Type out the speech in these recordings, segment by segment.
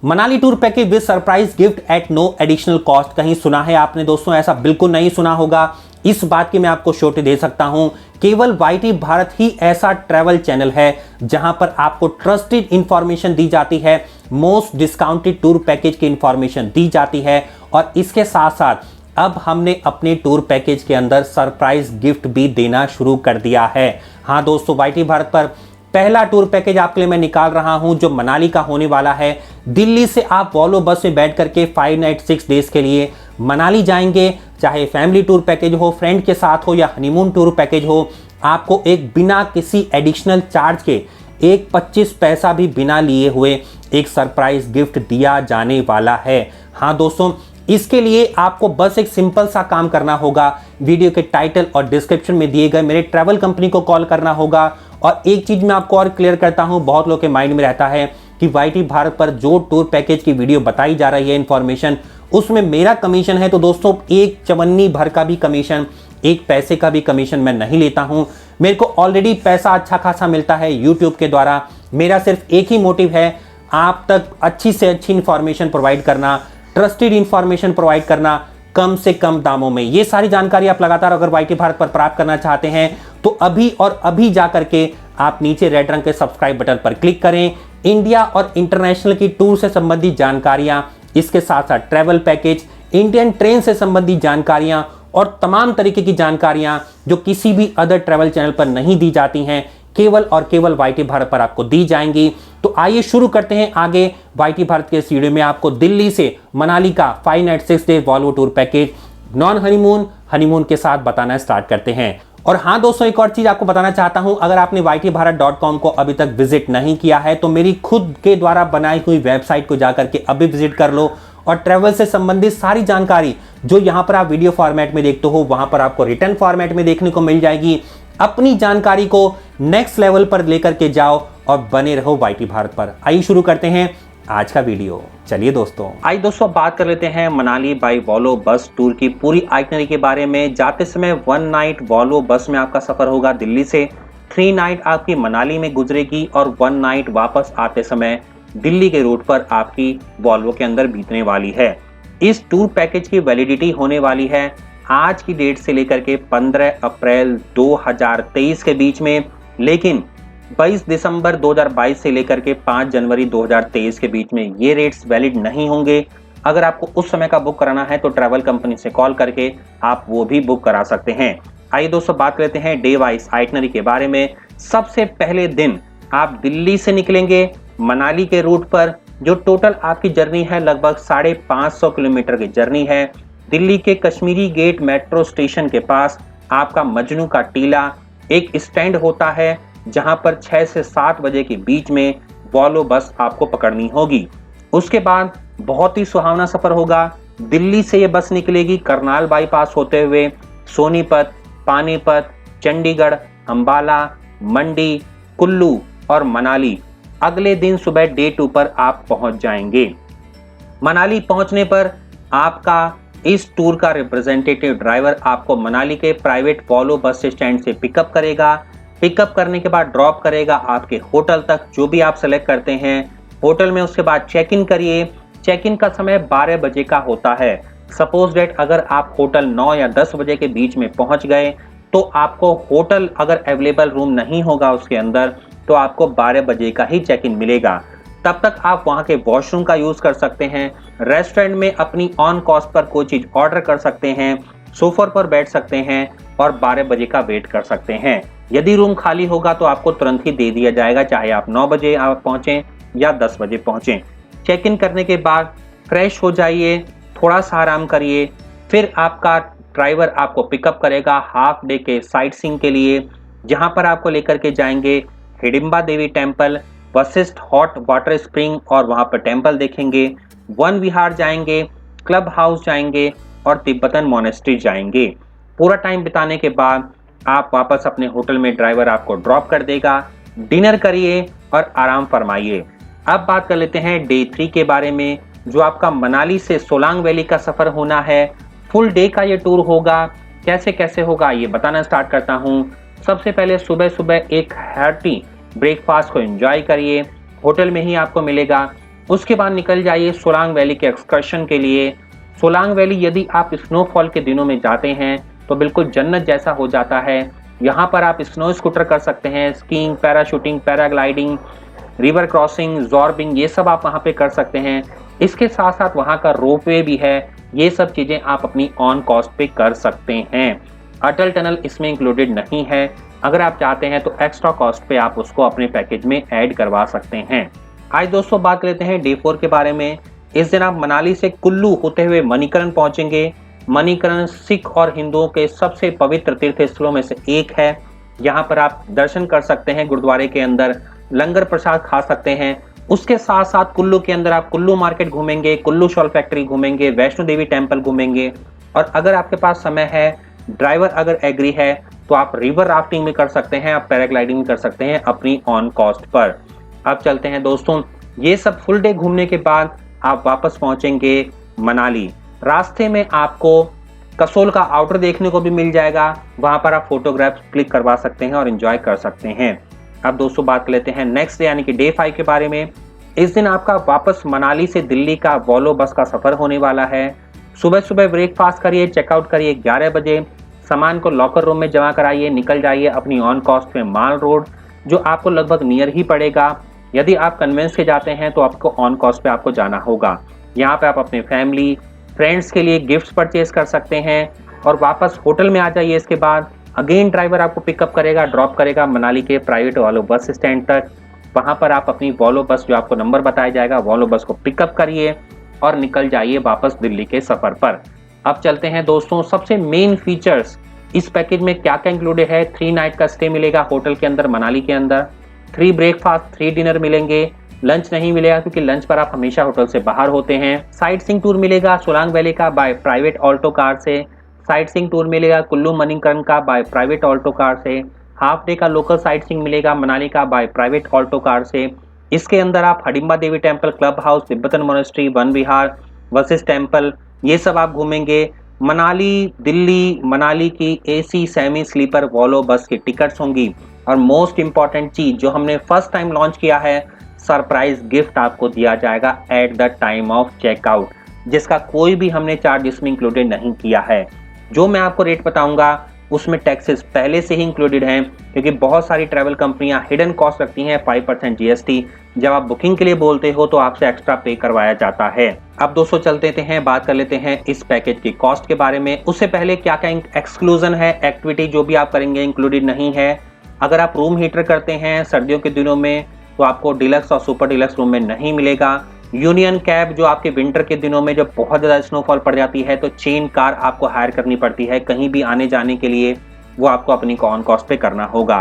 Manali tour package with surprise gift at no additional cost. कहीं सुना है आपने दोस्तों? ऐसा बिल्कुल नहीं सुना होगा। इस बात की मैं आपको श्योरिटी दे सकता हूं। केवल वाईटी भारत ही ऐसा ट्रैवल चैनल है जहां पर आपको ट्रस्टेड इंफॉर्मेशन दी जाती है, मोस्ट डिस्काउंटेड टूर पैकेज की इंफॉर्मेशन दी जाती है, और इसके साथ साथ अब हमने अपने टूर पैकेज के अंदर सरप्राइज गिफ्ट भी देना शुरू कर दिया है। हाँ दोस्तों, वाईटी भारत पर पहला टूर पैकेज आपके लिए मैं निकाल रहा हूं जो मनाली का होने वाला है। दिल्ली से आप वॉल्वो बस में बैठ करके 5 नाइट 6 डेज के लिए मनाली जाएंगे। चाहे फैमिली टूर पैकेज हो, फ्रेंड के साथ हो, या हनीमून टूर पैकेज हो, आपको एक बिना किसी एडिशनल चार्ज के, एक 25 पैसा भी बिना लिए हुए एक सरप्राइज गिफ्ट दिया जाने वाला है। हाँ दोस्तों, इसके लिए आपको बस एक सिंपल सा काम करना होगा। वीडियो के टाइटल और डिस्क्रिप्शन में दिए गए मेरे ट्रैवल कंपनी को कॉल करना होगा। और एक चीज मैं आपको और क्लियर करता हूं, बहुत लोगों के माइंड में रहता है कि वाईटी भारत पर जो टूर पैकेज की वीडियो बताई जा रही है, इंफॉर्मेशन, उसमें मेरा कमीशन है। तो दोस्तों, एक चवन्नी भर का भी कमीशन, एक पैसे का भी कमीशन मैं नहीं लेता हूं। मेरे को ऑलरेडी पैसा अच्छा खासा मिलता है यूट्यूब के द्वारा। मेरा सिर्फ एक ही मोटिव है, आप तक अच्छी से अच्छी इंफॉर्मेशन प्रोवाइड करना, ट्रस्टेड इंफॉर्मेशन प्रोवाइड करना, कम से कम दामों में। ये सारी जानकारी आप लगातार अगर वाईटी भारत पर प्राप्त करना चाहते हैं तो अभी और अभी जाकर के आप नीचे रेड रंग के सब्सक्राइब बटन पर क्लिक करें। इंडिया और इंटरनेशनल की टूर से संबंधित जानकारियां, इसके साथ साथ ट्रैवल पैकेज, इंडियन ट्रेन से संबंधित जानकारियां और तमाम तरीके की जानकारियां जो किसी भी अदर ट्रैवल चैनल पर नहीं दी जाती हैं, केवल और केवल वाईटी भारत पर आपको दी जाएंगी। तो आइए शुरू करते हैं आगे। वाईटी भारत के इस वीडियो में आपको दिल्ली से मनाली का 5 night 6 day Volvo tour package non honeymoon, honeymoon के साथ बताना स्टार्ट करते हैं। और हाँ दोस्तों, एक और चीज आपको बताना चाहता हूं, अगर आपने ytbharat.com को अभी तक विजिट नहीं किया है तो मेरी खुद के द्वारा बनाई हुई वेबसाइट को जाकर के अभी विजिट कर लो, और ट्रैवल से संबंधित सारी जानकारी जो यहां पर आप वीडियो फॉर्मेट में देखते हो, वहां पर आपको रिटर्न फॉर्मेट में देखने को मिल जाएगी। अपनी जानकारी को नेक्स्ट लेवल पर लेकर के जाओ और बने रहो वाईटी भारत पर। आइए शुरू करते हैं आज का वीडियो। चलिए दोस्तों, आइए दोस्तों बात कर लेते हैं Manali by Volvo bus tour की पूरी आइटनरी के बारे में। जाते समय 1 नाइट वॉल्वो बस में आपका सफर होगा दिल्ली से, 3 नाइट आपकी मनाली में गुजरेगी, और 1 नाइट वापस आते समय दिल्ली के रूट पर आपकी वॉल्वो के अंदर बीतने वाली है। इस टूर पैकेज की वैलिडिटी होने वाली है आज की डेट से लेकर के 15 अप्रैल 2023 के बीच में, लेकिन 22 दिसंबर 2022 से लेकर के 5 जनवरी 2023 के बीच में ये रेट्स वैलिड नहीं होंगे। अगर आपको उस समय का बुक कराना है तो ट्रैवल कंपनी से कॉल करके आप वो भी बुक करा सकते हैं। आइए दोस्तों बात करते हैं डे वाइज आइटनरी के बारे में। सबसे पहले दिन आप दिल्ली से निकलेंगे मनाली के रूट पर, जो टोटल आपकी जर्नी है लगभग 550 किलोमीटर की जर्नी है। दिल्ली के कश्मीरी गेट मेट्रो स्टेशन के पास आपका मजनू का टीला एक स्टैंड होता है, जहां पर 6 से 7 बजे के बीच में वॉल्वो बस आपको पकड़नी होगी। उसके बाद बहुत ही सुहावना सफर होगा। दिल्ली से ये बस निकलेगी करनाल बाईपास होते हुए सोनीपत, पानीपत, चंडीगढ़, अंबाला, मंडी, कुल्लू और मनाली। अगले दिन सुबह डे 2 पर आप पहुंच जाएंगे। मनाली पहुंचने पर आपका इस टूर का रिप्रेजेंटेटिव ड्राइवर आपको मनाली के प्राइवेट वॉल्वो बस स्टैंड से पिकअप करेगा। पिकअप करने के बाद ड्रॉप करेगा आपके होटल तक, जो भी आप सेलेक्ट करते हैं होटल में। उसके बाद चेक इन करिए। चेक इन का समय 12 बजे का होता है। सपोज डेट अगर आप होटल 9 या 10 बजे के बीच में पहुंच गए तो आपको होटल अगर अवेलेबल रूम नहीं होगा उसके अंदर, तो आपको 12 बजे का ही चेक इन मिलेगा। तब तक आप वहां के वॉशरूम का यूज कर सकते हैं, रेस्टोरेंट में अपनी ऑन कॉस्ट पर कोई चीज ऑर्डर कर सकते हैं, सोफा पर बैठ सकते हैं और 12 बजे का वेट कर सकते हैं। यदि रूम खाली होगा तो आपको तुरंत ही दे दिया जाएगा, चाहे आप 9 बजे आप पहुंचें या 10 बजे पहुंचें। चेक इन करने के बाद फ्रेश हो जाइए, थोड़ा सा आराम करिए, फिर आपका ड्राइवर आपको पिकअप करेगा हाफ डे के साइट सीइंग के लिए, जहां पर आपको लेकर के जाएंगे Hidimba Devi temple, Vashisht hot water spring और वहां पर टेम्पल देखेंगे, वन विहार जाएंगे, क्लब हाउस जाएंगे और तिब्बतन मोनेस्ट्री जाएंगे। पूरा टाइम बिताने के बाद आप वापस अपने होटल में ड्राइवर आपको ड्रॉप कर देगा। डिनर करिए और आराम फरमाइए। अब बात कर लेते हैं डे 3 के बारे में, जो आपका मनाली से सोलांग वैली का सफर होना है। फुल डे का ये टूर होगा। कैसे कैसे होगा ये बताना स्टार्ट करता हूँ। सबसे पहले सुबह सुबह एक हार्टी ब्रेकफास्ट को एंजॉय करिए। होटल में ही आपको मिलेगा। उसके बाद निकल जाइए सोलांग वैली के एक्सकर्शन के लिए। सोलांग वैली यदि आप स्नोफॉल के दिनों में जाते हैं तो बिल्कुल जन्नत जैसा हो जाता है। यहाँ पर आप स्नो स्कूटर कर सकते हैं, skiing, parachuting, paragliding, river crossing, zorbing, ये सब आप वहाँ पे कर सकते हैं। इसके साथ साथ वहाँ का रोपवे भी है। ये सब चीज़ें आप अपनी ऑन कॉस्ट पे कर सकते हैं। अटल टनल इसमें इंक्लूडेड नहीं है। अगर आप चाहते हैं तो एक्स्ट्रा कॉस्ट पे आप उसको अपने पैकेज में ऐड करवा सकते हैं। आज दोस्तों बात लेते हैं डे 4 के बारे में। इस दिन आप मनाली से कुल्लू होते हुए मणिकरण पहुंचेंगे। मणिकरण सिख और हिंदुओं के सबसे पवित्र तीर्थ स्थलों में से एक है। यहाँ पर आप दर्शन कर सकते हैं गुरुद्वारे के अंदर, लंगर प्रसाद खा सकते हैं। उसके साथ साथ कुल्लू के अंदर आप कुल्लू मार्केट घूमेंगे, कुल्लू शॉल फैक्ट्री घूमेंगे, वैष्णो देवी टेम्पल घूमेंगे। और अगर आपके पास समय है, ड्राइवर अगर एग्री है, तो आप रिवर राफ्टिंग भी कर सकते हैं, आप पैराग्लाइडिंग भी कर सकते हैं अपनी ऑन कॉस्ट पर। अब चलते हैं दोस्तों, ये सब फुल डे घूमने के बाद आप वापस पहुंचेंगे मनाली। रास्ते में आपको कसोल का आउटर देखने को भी मिल जाएगा। वहां पर आप फोटोग्राफ्स क्लिक करवा सकते हैं और एंजॉय कर सकते हैं। अब दोस्तों बात कर लेते हैं नेक्स्ट डे यानी कि डे 5 के बारे में। इस दिन आपका वापस मनाली से दिल्ली का वॉल्वो बस का सफर होने वाला है। सुबह सुबह ब्रेकफास्ट करिए, चेकआउट करिए 11 बजे, सामान को लॉकर रूम में जमा कराइए, निकल जाइए अपनी ऑन कॉस्ट में माल रोड, जो आपको लगभग नियर ही पड़ेगा। यदि आप कन्वेंस के जाते हैं तो आपको ऑन कॉस्ट पे आपको जाना होगा। यहाँ पे आप अपने फैमिली फ्रेंड्स के लिए गिफ्ट्स परचेज कर सकते हैं और वापस होटल में आ जाइए। इसके बाद अगेन ड्राइवर आपको पिकअप करेगा, ड्रॉप करेगा मनाली के प्राइवेट वॉल्वो बस स्टैंड तक। वहां पर आप अपनी वॉल्वो बस, जो आपको नंबर बताया जाएगा, वॉल्वो बस को पिकअप करिए और निकल जाइए वापस दिल्ली के सफर पर। अब चलते हैं दोस्तों, सबसे मेन फीचर्स इस पैकेज में क्या क्या इंक्लूडेड है। 3 नाइट का स्टे मिलेगा होटल के अंदर मनाली के अंदर, 3 ब्रेकफास्ट, 3 डिनर मिलेंगे। लंच नहीं मिलेगा क्योंकि लंच पर आप हमेशा होटल से बाहर होते हैं। साइट सीइंग टूर मिलेगा सोलांग वैली का बाय प्राइवेट ऑल्टो कार से। साइट सीइंग टूर मिलेगा कुल्लू मणिकरण का बाय प्राइवेट ऑल्टो कार से। हाफ डे का लोकल साइट सीइंग मिलेगा मनाली का बाय प्राइवेट ऑल्टो कार से। इसके अंदर आप Hadimba Devi temple, club house, Tibetan monastery, Van Vihar, Vashisht temple, ये सब आप घूमेंगे। मनाली दिल्ली मनाली की AC semi sleeper Volvo bus की टिकट्स होंगी। और मोस्ट इंपॉर्टेंट चीज जो हमने फर्स्ट टाइम लॉन्च किया है, सरप्राइज गिफ्ट आपको दिया जाएगा at the time of checkout, जिसका कोई भी हमने चार्ज इसमें इंक्लूडेड नहीं किया है। जो मैं आपको रेट बताऊंगा उसमें टैक्सेस पहले से ही इंक्लूडेड हैं, क्योंकि बहुत सारी ट्रैवल कंपनियां हिडन कॉस्ट रखती हैं 5% जीएसटी। जब आप बुकिंग के लिए बोलते हो तो आपसे एक्स्ट्रा पे करवाया जाता है। अब दोस्तों चलते हैं, बात कर लेते हैं इस पैकेज की कॉस्ट के बारे में। उससे पहले क्या क्या एक्सक्लूजन है, एक्टिविटी जो भी आप करेंगे इंक्लूडेड नहीं है। अगर आप रूम हीटर करते हैं सर्दियों के दिनों में तो आपको डिलक्स और सुपर डिलक्स रूम में नहीं मिलेगा। यूनियन कैब जो आपके विंटर के दिनों में जब बहुत ज़्यादा स्नोफॉल पड़ जाती है तो चेन कार आपको हायर करनी पड़ती है कहीं भी आने जाने के लिए, वो आपको अपनी ऑन कॉस्ट पे करना होगा।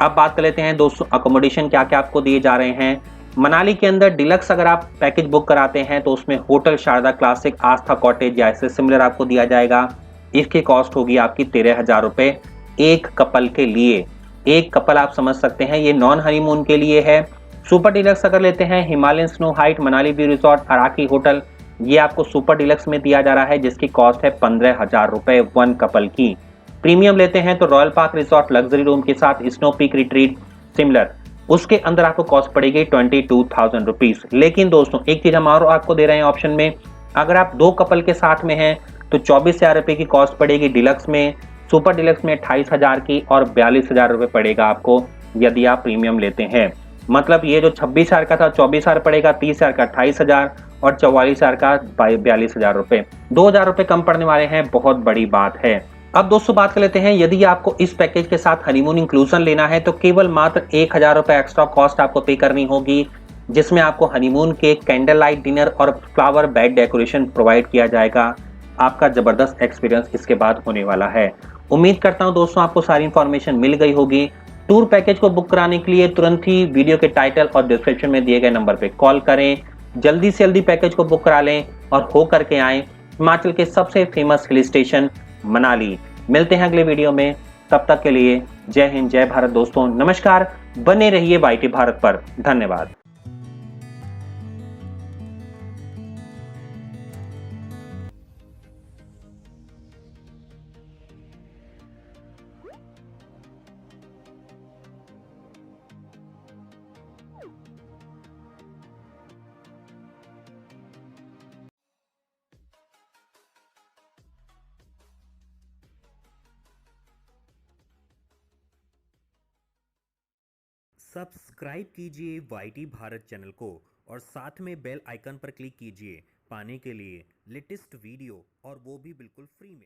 अब बात कर लेते हैं दोस्तों अकोमोडेशन क्या क्या आपको दिए जा रहे हैं। मनाली के अंदर डिलक्स अगर आप पैकेज बुक कराते हैं तो उसमें होटल शारदा क्लासिक, आस्था कॉटेज या ऐसे सिमिलर आपको दिया जाएगा। इसकी कॉस्ट होगी आपकी 13,000 रुपये एक कपल के लिए। एक कपल आप समझ सकते हैं, ये नॉन हनीमून के लिए है। सुपर डिलक्स अगर लेते हैं Himalayan snow height, Manali view resort, अराकी hotel, ये आपको सुपर डिलक्स में दिया जा रहा है जिसकी कॉस्ट है 15,000 रुपये वन कपल की। प्रीमियम लेते हैं तो royal park resort luxury room के साथ स्नो पीक रिट्रीट सिमिलर, उसके अंदर आपको कॉस्ट पड़ेगी 22,000 रुपीज। लेकिन दोस्तों एक चीज हम और आपको दे रहे हैं ऑप्शन में, अगर आप 2 कपल के साथ में हैं तो 24,000 रुपये की कॉस्ट पड़ेगी डिलक्स में, सुपर डिलक्स में 28,000 की, और 42,000 रुपये पड़ेगा आपको यदि आप प्रीमियम लेते हैं। मतलब ये जो 26,000 का था 24,000 पड़ेगा, 30,000 का 28,000 और 44,000 का 42,000 रुपये। 2,000 रुपये कम पड़ने वाले हैं, बहुत बड़ी बात है। अब दोस्तों बात कर लेते हैं, यदि आपको इस पैकेज के साथ हनीमून इंक्लूजन लेना है तो केवल मात्र 1,000 रुपये एक्स्ट्रा कॉस्ट आपको पे करनी होगी, जिसमें आपको हनीमून के कैंडल लाइट डिनर और फ्लावर बेड डेकोरेशन प्रोवाइड किया जाएगा। आपका जबरदस्त एक्सपीरियंस इसके बाद होने वाला है। उम्मीद करता हूं दोस्तों आपको सारी इंफॉर्मेशन मिल गई होगी। टूर पैकेज को बुक कराने के लिए तुरंत ही वीडियो के टाइटल और डिस्क्रिप्शन में दिए गए नंबर पर कॉल करें। जल्दी से जल्दी पैकेज को बुक करा लें और हो करके आएं हिमाचल के सबसे फेमस हिल स्टेशन मनाली। मिलते हैं अगले वीडियो में, तब तक के लिए जय हिंद, जय भारत दोस्तों, नमस्कार। बने रहिए वाईटी भारत पर। धन्यवाद। सब्सक्राइब कीजिए YT भारत चैनल को और साथ में बेल आइकन पर क्लिक कीजिए पाने के लिए लेटेस्ट वीडियो और वो भी बिल्कुल फ्री में।